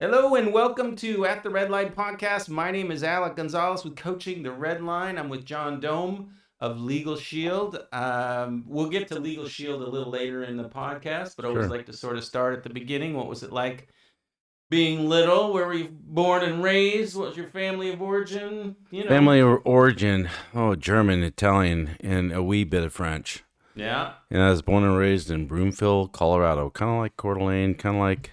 Hello and welcome to At the Redline podcast. My name is Alec Gonzalez with Coaching the Redline. I'm with John Dome of LegalShield. We'll get to LegalShield a little later in the podcast, but I always Sure. like to sort of start at the beginning. What was it like being little? Where were you born and raised? What was your family of origin? Family origin, German, Italian, and a wee bit of French. Yeah. And I was born and raised in Broomfield, Colorado, kind of like Coeur d'Alene, kind of like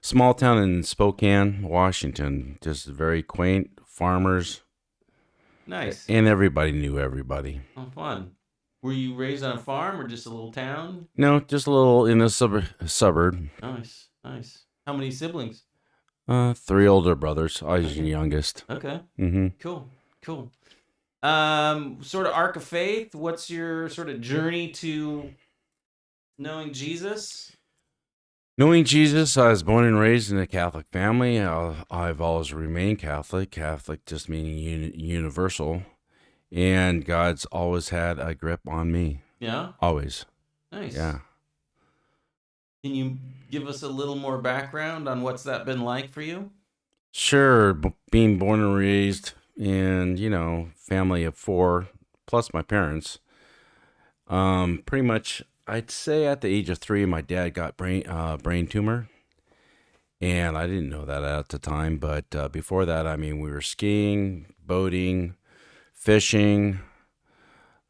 small town in Spokane, Washington. Just very quaint, farmers, Nice. and everybody knew everybody. Oh, fun. Were you raised on a farm or just a little town? No, just a little in a suburb. Nice, nice. How many siblings? 3 older brothers. I was the youngest. Okay. Mm-hmm. Cool. Sort of arc of faith. What's your sort of journey to knowing Jesus? Knowing Jesus, I was born and raised in a Catholic family. I've always remained Catholic. Catholic just meaning universal. And God's always had a grip on me. Yeah. Always. Nice. Yeah. Can you give us a little more background on what's that been like for you? Sure. Being born and raised in, family of 4, plus my parents. Pretty much, I'd say at the age of 3, my dad got brain tumor. And I didn't know that at the time. But before that, we were skiing, boating, fishing.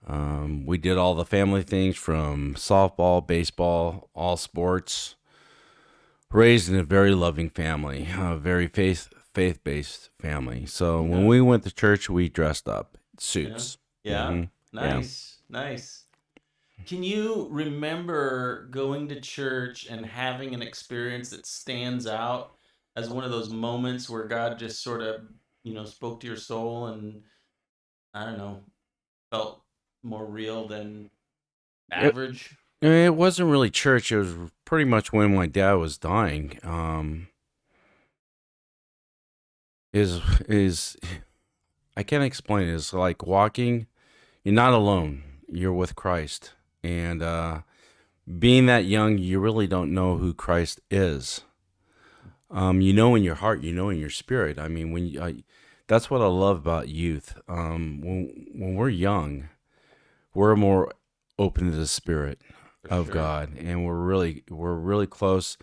We did all the family things from softball, baseball, all sports. Raised in a very loving family, a very faith-based family. So when we went to church, we dressed up, suits. Yeah. Mm-hmm. Nice. Can you remember going to church and having an experience that stands out as one of those moments where God just sort of, spoke to your soul and, I don't know, felt more real than average? It wasn't really church. It was pretty much when my dad was dying. Is I can't explain it. It's like walking. You're not alone. You're with Christ. And being that young, you really don't know who Christ is. You know in your heart, you know in your spirit. That's what I love about youth. When we're young, we're more open to the Spirit of God, and we're really close.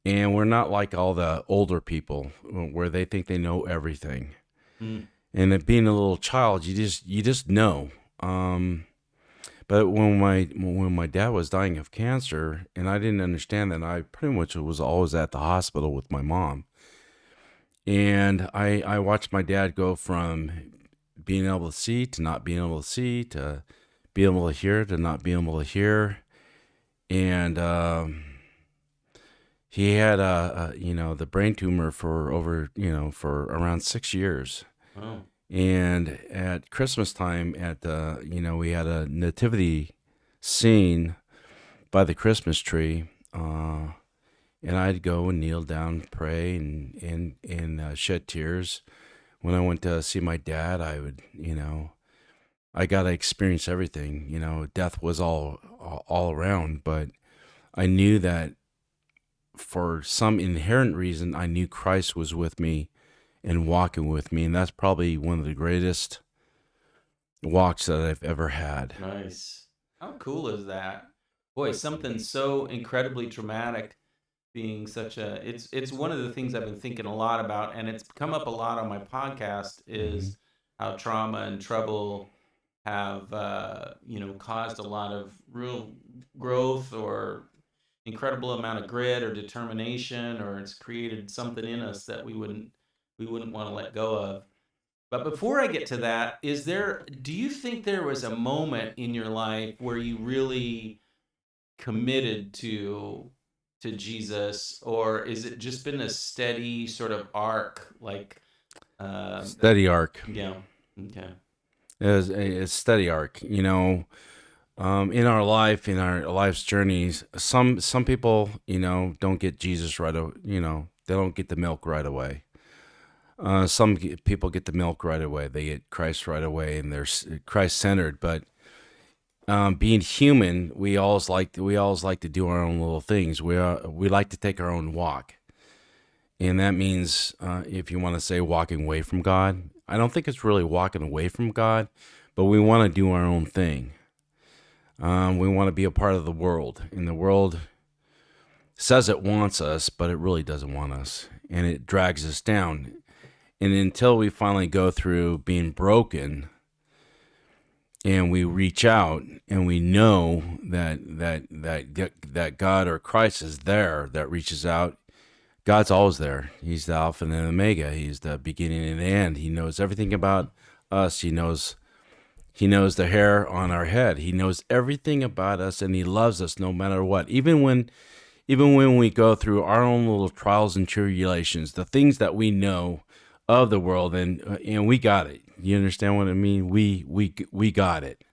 And we're not like all the older people where they think they know everything. And that being a little child, you just know. But when my dad was dying of cancer, and I didn't understand that, I pretty much was always at the hospital with my mom. And I watched my dad go from being able to see to not being able to see to being able to hear to not being able to hear. And he had the brain tumor for over for around 6 years. Oh. And at Christmas time, we had a nativity scene by the Christmas tree, and I'd go and kneel down, pray, and shed tears. When I went to see my dad, I would, I got to experience everything. Death was all around, but I knew that for some inherent reason, I knew Christ was with me and walking with me, and that's probably one of the greatest walks that I've ever had. Nice. How cool is that? Boy, something so incredibly traumatic being such a it's one of the things I've been thinking a lot about, and it's come up a lot on my podcast is how trauma and trouble have caused a lot of real growth or incredible amount of grit or determination, or it's created something in us that we wouldn't want to let go of. But before I get to that, do you think there was a moment in your life where you really committed to Jesus, or is it just been a steady sort of arc, like Steady arc. Yeah. Okay. It was a steady arc. In our life's journeys, some people, don't get Jesus right. They don't get the milk right away. Some people get the milk right away. They get Christ right away, and they're Christ-centered. But being human, we always like to do our own little things. We like to take our own walk, And that means, if you want to say walking away from God, I don't think it's really walking away from God, but we want to do our own thing. We want to be a part of the world, and the world says it wants us, but it really doesn't want us, and it drags us down. And until we finally go through being broken, and we reach out, and we know that God or Christ is there, that reaches out. God's always there. He's the Alpha and the Omega. He's the beginning and the end. He knows everything about us. He knows the hair on our head. He knows everything about us, and he loves us no matter what. Even when we go through our own little trials and tribulations, the things that we know of the world, and we got it. You understand what I mean? We got it.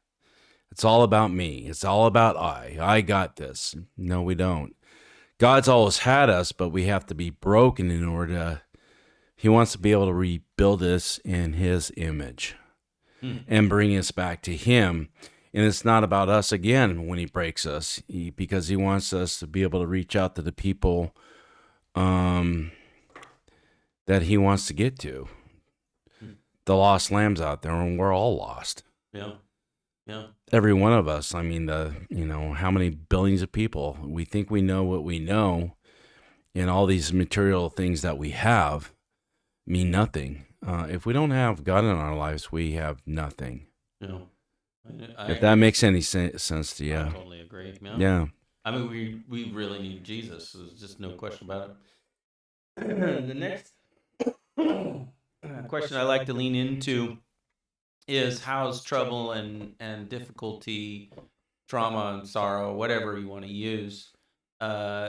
It's all about me. It's all about I got this. No, we don't. God's always had us, but we have to be broken in order to, he wants to be able to rebuild us in his image and bring us back to him. And it's not about us again when he breaks us, because he wants us to be able to reach out to the people that he wants to get to. The lost lambs out there, and we're all lost. Yeah. Yeah. Every one of us. I mean, how many billions of people, we think we know what we know, and all these material things that we have mean nothing. If we don't have God in our lives, we have nothing. Yeah. If that makes any sense to you. I totally agree. Yeah. Yeah. I mean, we really need Jesus. There's just no question about it. The next question I like to lean into is how's trouble and difficulty, trauma and sorrow, whatever you want to use,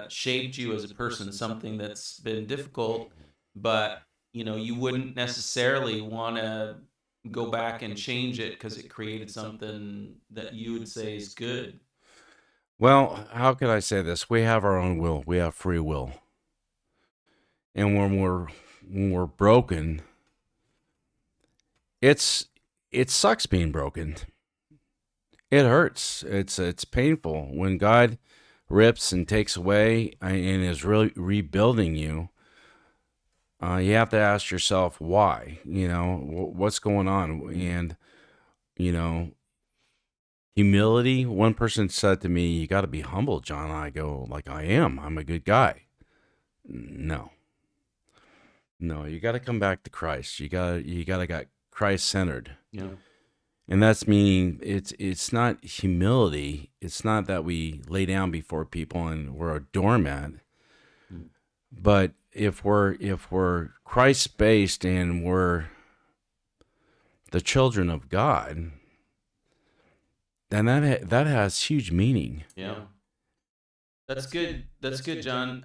shaped you as a person, something that's been difficult, but you wouldn't necessarily want to go back and change it because it created something that you would say is good. Well, how can I say this? We have our own will. We have free will. And when we're broken, it sucks being broken. It hurts. It's painful. When God rips and takes away and is really rebuilding you, you have to ask yourself why. What's going on? And humility. One person said to me, "You got to be humble, John." I go, "Like I am. I'm a good guy." No, you got to come back to Christ. You got to get Christ centered. Yeah. And that's meaning it's not humility. It's not that we lay down before people and we're a doormat. But if we're Christ based and we're the children of God, then that has huge meaning. Yeah. That's good. That's good, John.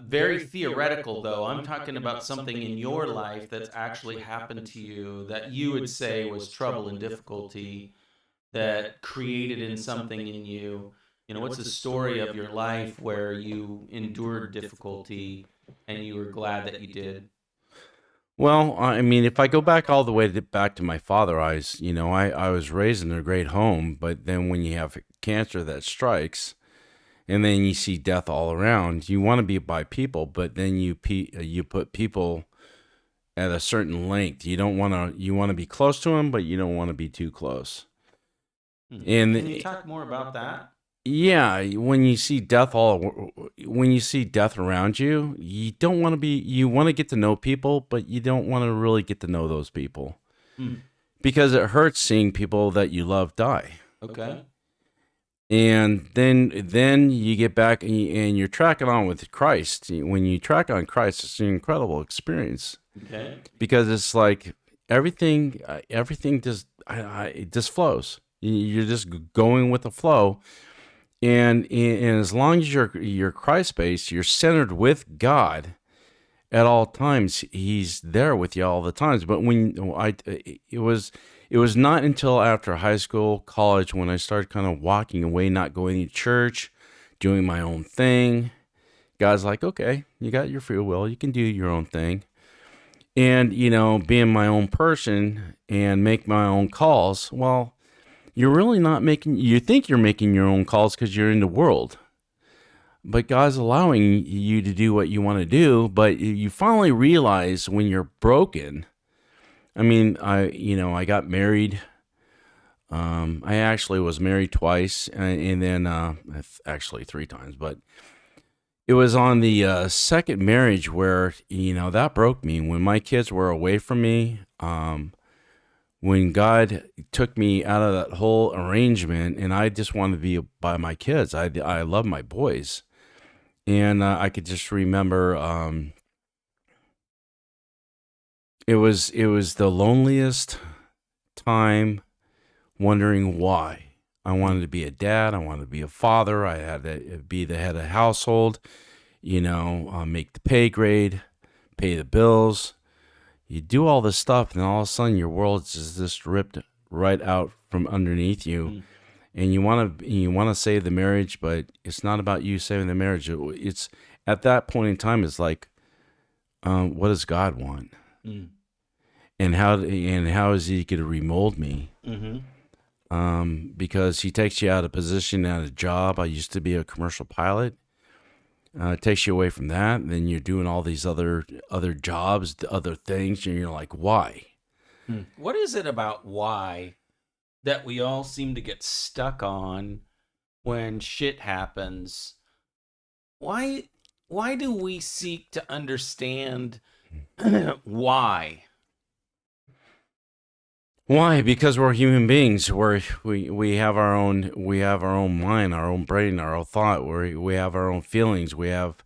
Very theoretical, though. I'm talking about something in your life that's actually happened to you that you would say was trouble and difficulty that created in something in you. What's the story of your life where you endured difficulty and you were glad that you did? Well, I mean, if I go back all the way back to my father, I was raised in a great home, but then when you have cancer that strikes, and then you see death all around, you want to be by people, but then you put people at a certain length. You want to be close to them, but you don't want to be too close. And can you talk more about that? Yeah, when you see death around you, you don't want to be. You want to get to know people, but you don't want to really get to know those people because it hurts seeing people that you love die. Okay. And then you get back and you're tracking on with Christ. When you track on Christ, it's an incredible experience. Okay. Because it's like everything just it just flows. You're just going with the flow. And as long as you're Christ based, you're centered with God at all times. He's there with you all the times. But it was not until after high school, college, when I started kind of walking away, not going to church, doing my own thing. God's like, "Okay, you got your free will. You can do your own thing." And, being my own person and make my own calls. Well, you're really not you think you're making your own calls because you're in the world. but God's allowing you to do what you want to do. But you finally realize when you're broken. I mean, I got married. I actually was married twice, and then actually 3 times. But it was on the second marriage where that broke me. When my kids were away from me, when God took me out of that whole arrangement, and I just wanted to be by my kids. I love my boys, and I could just remember. It was the loneliest time, wondering why. I wanted to be a dad. I wanted to be a father. I had to be the head of the household, make the pay grade, pay the bills. You do all this stuff, and all of a sudden your world is just ripped right out from underneath you. And you want to save the marriage, but it's not about you saving the marriage. It's at that point in time, it's like, what does God want? And how is He going to remold me? Because He takes you out of position, out of job. I used to be a commercial pilot. It takes you away from that. And then you're doing all these other jobs, other things, and you're like, why? What is it about why that we all seem to get stuck on when shit happens? Why do we seek to understand why? Why? Because we're human beings. We have our own mind, our own brain, our own thought. We have our own feelings. We have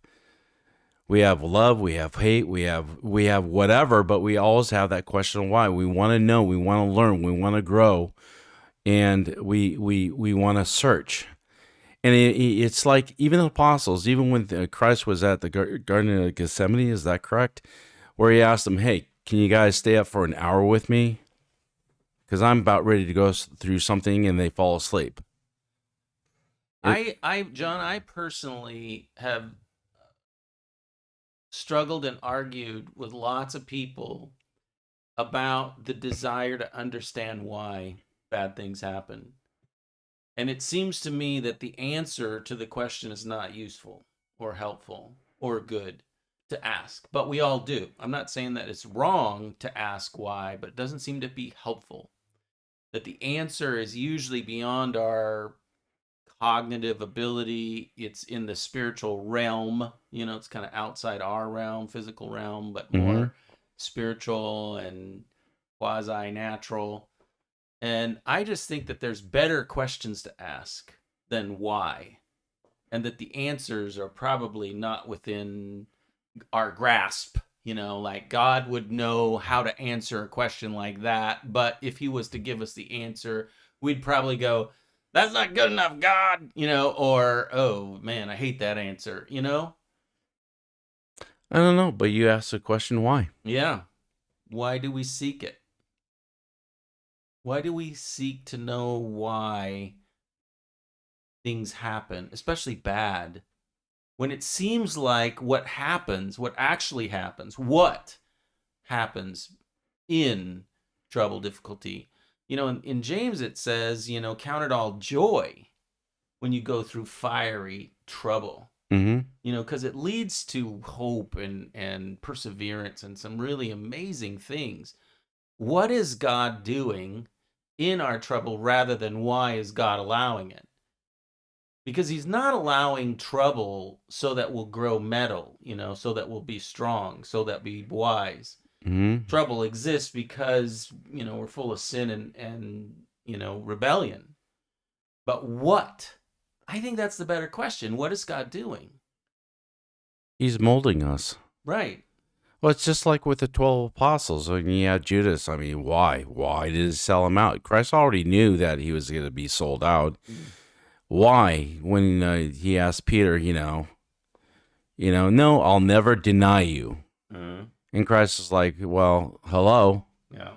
love. We have hate. We have whatever. But we always have that question of why. We want to know. We want to learn. We want to grow, and we want to search. And it's like even the apostles, even when Christ was at the Garden of Gethsemane, is that correct? Where He asked them, "Hey, can you guys stay up for an hour with me? Because I'm about ready to go through something," and they fall asleep. John, I personally have struggled and argued with lots of people about the desire to understand why bad things happen. And it seems to me that the answer to the question is not useful or helpful or good to ask, but we all do. I'm not saying that it's wrong to ask why, but it doesn't seem to be helpful. That the answer is usually beyond our cognitive ability. It's in the spiritual realm. It's kind of outside our realm, physical realm, but more spiritual and quasi-natural. And I just think that there's better questions to ask than why. And that the answers are probably not within our grasp. Like God would know how to answer a question like that. But if He was to give us the answer, we'd probably go, "That's not good enough, God," or, "Oh man, I hate that answer," I don't know, but you asked the question, why? Yeah. Why do we seek it? Why do we seek to know why things happen, especially bad? When it seems like what actually happens in trouble, difficulty. In James it says, count it all joy when you go through fiery trouble. Because it leads to hope and perseverance and some really amazing things. What is God doing in our trouble rather than why is God allowing it? Because He's not allowing trouble so that we'll grow metal, so that we'll be strong, so that we'll be wise. Trouble exists because, we're full of sin and rebellion. But what? I think that's the better question. What is God doing? He's molding us. Right. Well, it's just like with the 12 apostles. When you had Judas, I mean, why? Why did He sell him out? Christ already knew that he was going to be sold out. Why? When He asked Peter, no, I'll never deny you. And Christ is like, well, hello. Yeah.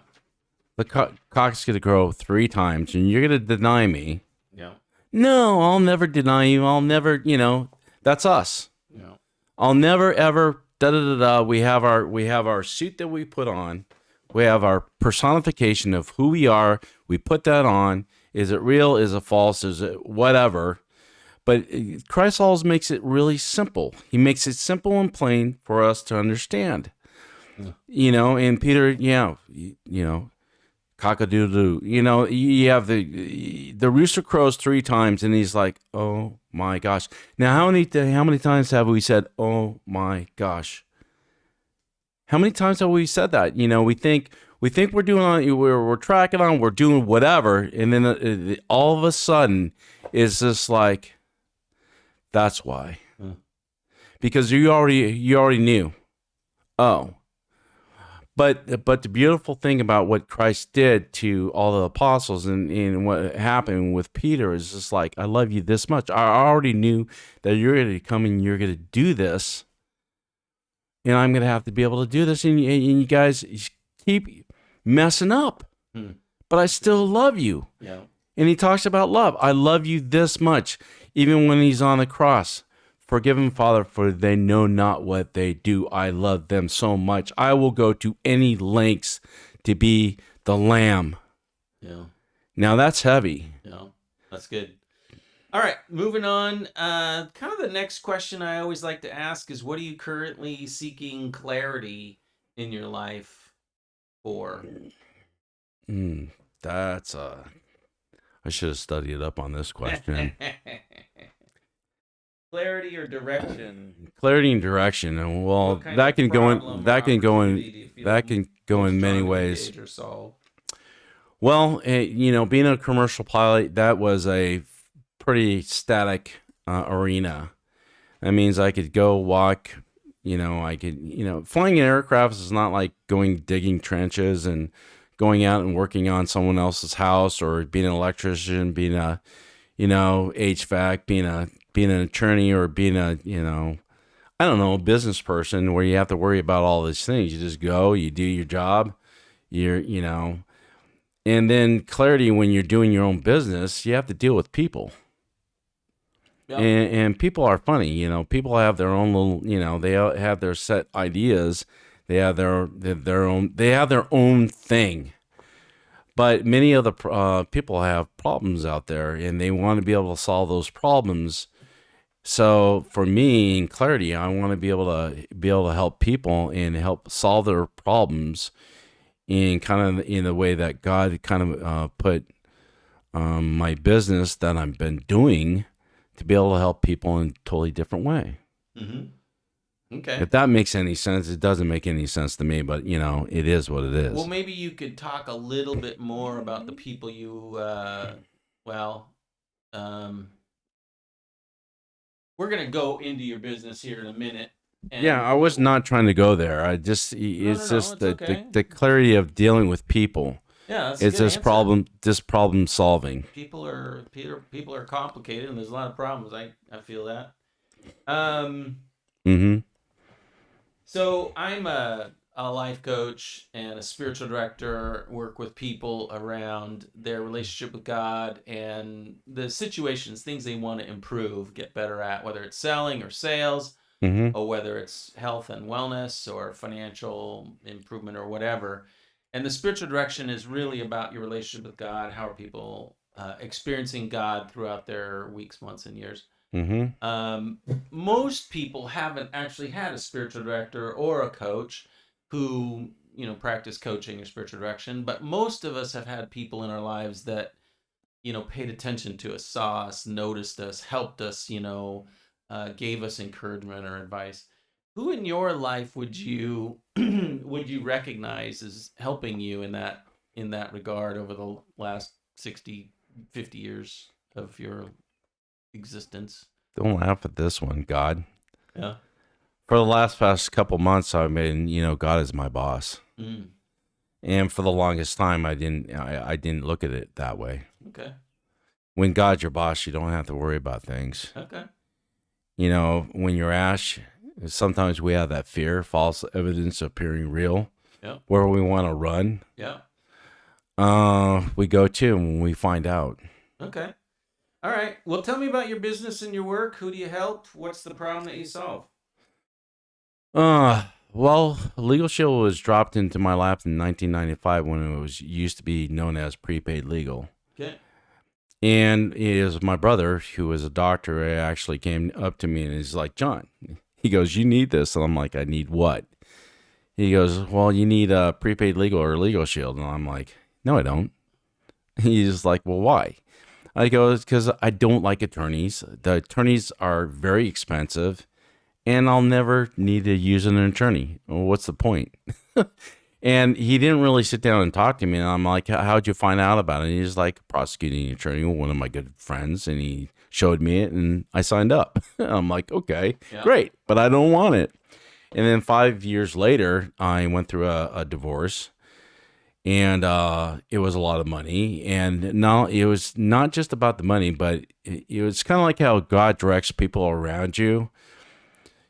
The cock's going to crow 3 times, and you're going to deny me. Yeah. No, I'll never deny you. I'll never, that's us. Yeah. I'll never ever da-da-da-da. We have our suit that we put on. We have our personification of who we are. We put that on. Is it real? Is it false? Is it whatever? But Christ always makes it really simple. He makes it simple and plain for us to understand. And Peter, cock-a-doodle-doo. You have the rooster crows 3 times, and he's like, "Oh my gosh!" Now, how many times have we said, "Oh my gosh"? How many times have we said that? We think we're doing we're tracking on, we're doing whatever, and then all of a sudden, it's just like, that's why, because you already knew. Oh. But the beautiful thing about what Christ did to all the apostles and what happened with Peter is just like, I love you this much. I already knew that you're going to come and you're going to do this, and I'm going to have to be able to do this, and you guys keep messing up, but I still love you. Yeah. And he talks about love. I love you this much, even when he's on the cross. Forgive them, Father, for they know not what they do. I love them so much. I will go to any lengths to be the lamb. Yeah. Now that's heavy. Yeah, that's good. All right, moving on. Kind of the next question I always like to ask is, what are you currently seeking clarity in your life for? That's I should have studied up on this question. Clarity or direction? Clarity and direction, and well, that can go in many ways. Well, being a commercial pilot, that was a pretty static arena. That means I could go walk. Flying in aircrafts is not like going digging trenches and going out and working on someone else's house, or being an electrician, being a HVAC, being an attorney, or being a business person where you have to worry about all these things. You just go, you do your job, and then clarity when you're doing your own business, you have to deal with people. Yep. And people are funny, people have their own little, they have their set ideas. They have their own thing. But many of the people have problems out there, and they want to be able to solve those problems. So for me, in clarity, I want to be able to help people and help solve their problems in kind of in the way that God kind of put my business that I've been doing to be able to help people in a totally different way. Mm-hmm. Okay. If that makes any sense, it doesn't make any sense to me, but it is what it is. Well, maybe you could talk a little bit more about the people you, we're going to go into your business here in a minute. Yeah, I was not trying to go there. It's okay. the clarity of dealing with people. Yeah, that's it's a good this answer. problem solving. People are complicated, and there's a lot of problems. I feel that. Mm-hmm. So I'm a life coach and a spiritual director, work with people around their relationship with God and the situations, things they want to improve, get better at, whether it's selling or sales, or whether it's health and wellness or financial improvement or whatever. And the spiritual direction is really about your relationship with God. How are people experiencing God throughout their weeks, months, and years? Most people haven't actually had a spiritual director or a coach who practice coaching or spiritual direction, but most of us have had people in our lives that paid attention to us, saw us, noticed us, helped us, gave us encouragement or advice. Who in your life would you recognize as helping you in that regard over the last 60, 50 years of your existence? Don't laugh at this one, God. Yeah. For the past couple months, I've been, God is my boss. And for the longest time, I didn't look at it that way. Okay. When God's your boss, you don't have to worry about things. Okay. When you're Ash, sometimes we have that fear, false evidence appearing real, where we want to run. Yeah. We go to when we find out. Okay. All right. Well, tell me about your business and your work. Who do you help? What's the problem that you solve? Well, LegalShield was dropped into my lap in 1995 when it used to be known as Prepaid Legal. Okay. And it was my brother, who was a doctor, who actually came up to me and he's like, John, he goes, you need this. And I'm like, I need what? He goes, well, you need a prepaid legal or LegalShield. And I'm like, no, I don't. He's like, well, why? I go, it's because I don't like attorneys. The attorneys are very expensive and I'll never need to use an attorney. Well, what's the point? And he didn't really sit down and talk to me. And I'm like, how'd you find out about it? And he's like, prosecuting attorney, one of my good friends. And he showed me it and I signed up. I'm like, okay, great, but I don't want it. And then 5 years later, I went through a divorce, and it was a lot of money. And now it was not just about the money, but it was kind of like how God directs people around you.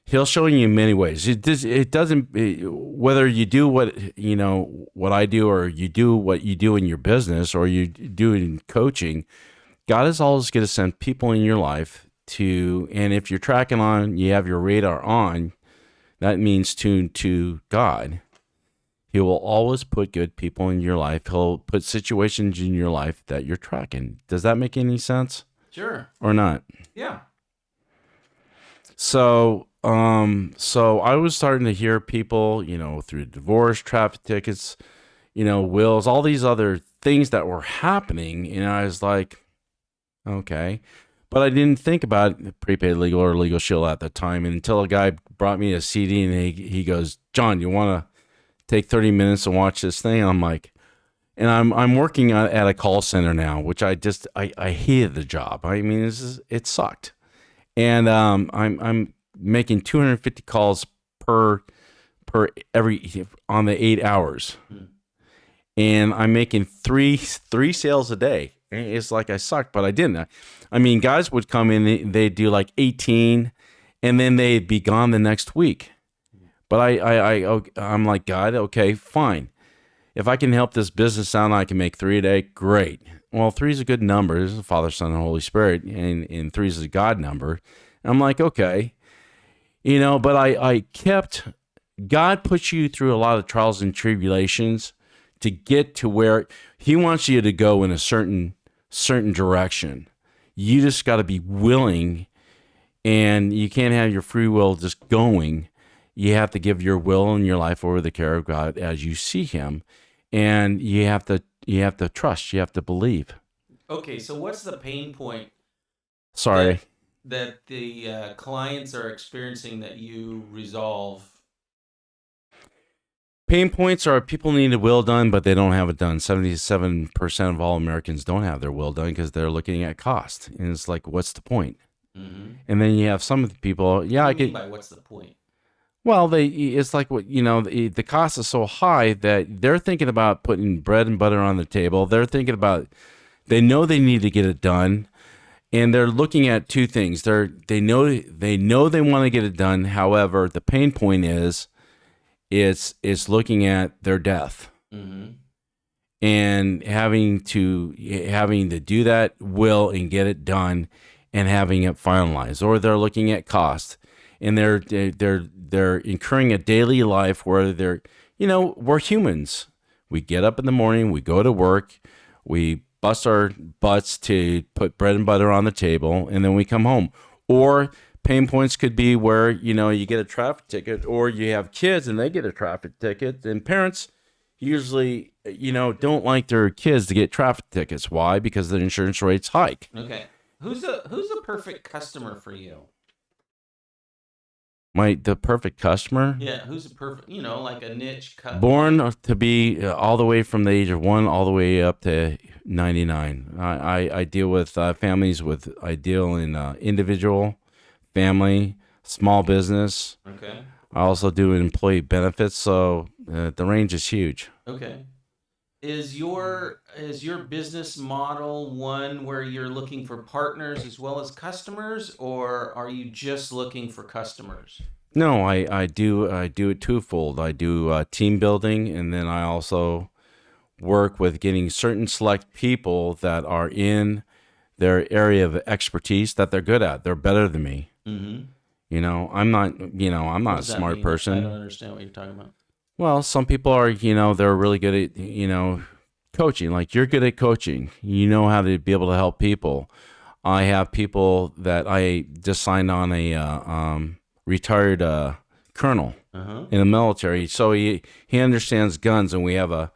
He'll show you in many ways. It doesn't, whether you do what I do, or you do what you do in your business, or you do it in coaching. God is always going to send people in your life and if you're tracking on, you have your radar on, that means tuned to God. He will always put good people in your life. He'll put situations in your life that you're tracking. Does that make any sense? Sure. Or not? Yeah. So I was starting to hear people, through divorce, traffic tickets, wills, all these other things that were happening. And I was like, okay. But I didn't think about Prepaid Legal or LegalShield at the time until a guy brought me a CD and he goes, John, you want to take 30 minutes and watch this thing? And I'm like, and I'm working at a call center now, which I hated the job. I mean, it sucked. And I'm making 250 calls per on the 8 hours, and I'm making three sales a day. And it's like I sucked, but I didn't. I mean, guys would come in, they'd do like 18, and then they'd be gone the next week. But I'm like, God, okay, fine. If I can help this business out, I can make 3 a day. Great. Well, 3 is a good number. This is the Father, Son, and Holy Spirit, and 3 is a God number. And I'm like, okay, but I kept. God puts you through a lot of trials and tribulations to get to where He wants you to go in a certain direction. You just got to be willing, and you can't have your free will just going. You have to give your will and your life over the care of God as you see Him, and you have to trust. You have to believe. Okay, so what's the pain point? Sorry. That the clients are experiencing that you resolve? Pain points are people need a will done, but they don't have it done. 77% of all Americans don't have their will done because they're looking at cost. And it's like, what's the point? Mm-hmm. And then you have some of the people, what do you mean by what's the point? Well, it's like the cost is so high that they're thinking about putting bread and butter on the table. They're thinking about, they know they need to get it done. And they're looking at two things. They know they want to get it done. However, the pain point is, it's looking at their death, mm-hmm. and having to do that will and get it done, and having it finalized. Or they're looking at cost, and they're incurring a daily life where we're humans. We get up in the morning, we go to work, we bust our butts to put bread and butter on the table, and then we come home. Or pain points could be where, you get a traffic ticket, or you have kids and they get a traffic ticket, and parents usually, don't like their kids to get traffic tickets. Why? Because the insurance rates hike. Okay. Who's a perfect customer for you? The perfect customer? Yeah, who's a perfect, like a niche customer? Born to be all the way from the age of 1 all the way up to 99. I deal with families I deal in individual, family, small business. Okay. I also do employee benefits, so the range is huge. Okay. Is your business model one where you're looking for partners as well as customers, or are you just looking for customers? No, I do it twofold. I do team building, and then I also work with getting certain select people that are in their area of expertise that they're good at. They're better than me. Mm-hmm. I'm not a smart person. I don't understand what you're talking about. Well, some people are, they're really good at, coaching. Like you're good at coaching. You know how to be able to help people. I have people that I just signed on a retired colonel Uh-huh. in the military, so he understands guns, and we have a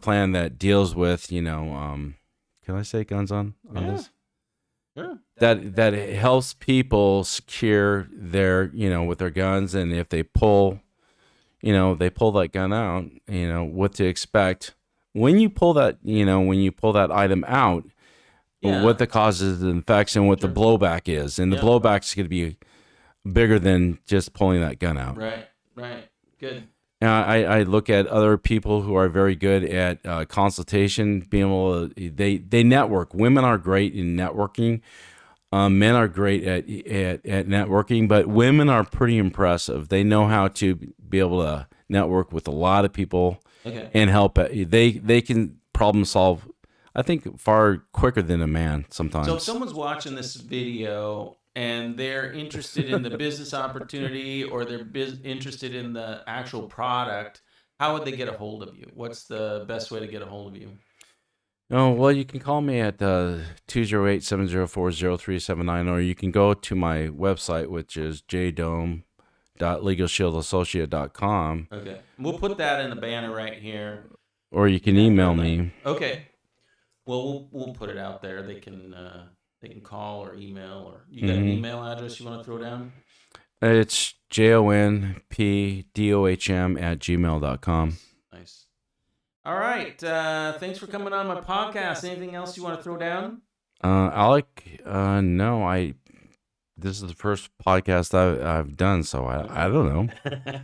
plan that deals with can I say guns on Yeah. this? Sure. That it helps people secure their with their guns, and if they pull they pull that gun out, what to expect when you pull that item out, what Yeah. the causes and effects and what the Sure. blowback is, and the Yep. blowback is going to be bigger than just pulling that gun out. Right. Right. Good. I look at other people who are very good at consultation, being able to they network. Women are great in networking. Men are great at networking, but women are pretty impressive. They know how to be able to network with a lot of people Okay. and help. They can problem solve, I think, far quicker than a man sometimes. So if someone's watching this video and they're interested in the business opportunity or they're interested in the actual product, how would they get a hold of you? What's the best way to get a hold of you? Oh, well, you can call me at 208-704-0379, or you can go to my website, which is jdome.legalshieldassociate.com, Okay. We'll put that in the banner right here. or you can email me. Okay. Well, we'll put it out there. They can call or email, or you got an email address you want to throw down? It's jonpdohm@gmail.com. Nice. All right. Thanks for coming on my podcast. Anything else you want to throw down? Alec, no, this is the first podcast I've done, so I don't know.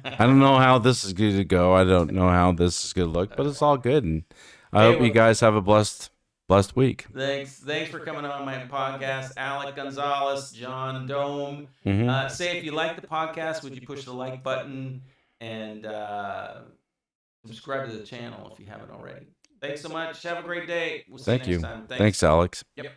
I don't know how this is going to go. I don't know how this is going to look, but it's all good, and I hope you guys have a blessed week. Thanks for coming on my podcast, Alec Gonzalez, John Dome. Say if you like the podcast, would you push the like button and subscribe to the channel if you haven't already. Thanks so much. Have a great day. We'll see you next time. Thanks, Alex. Yep.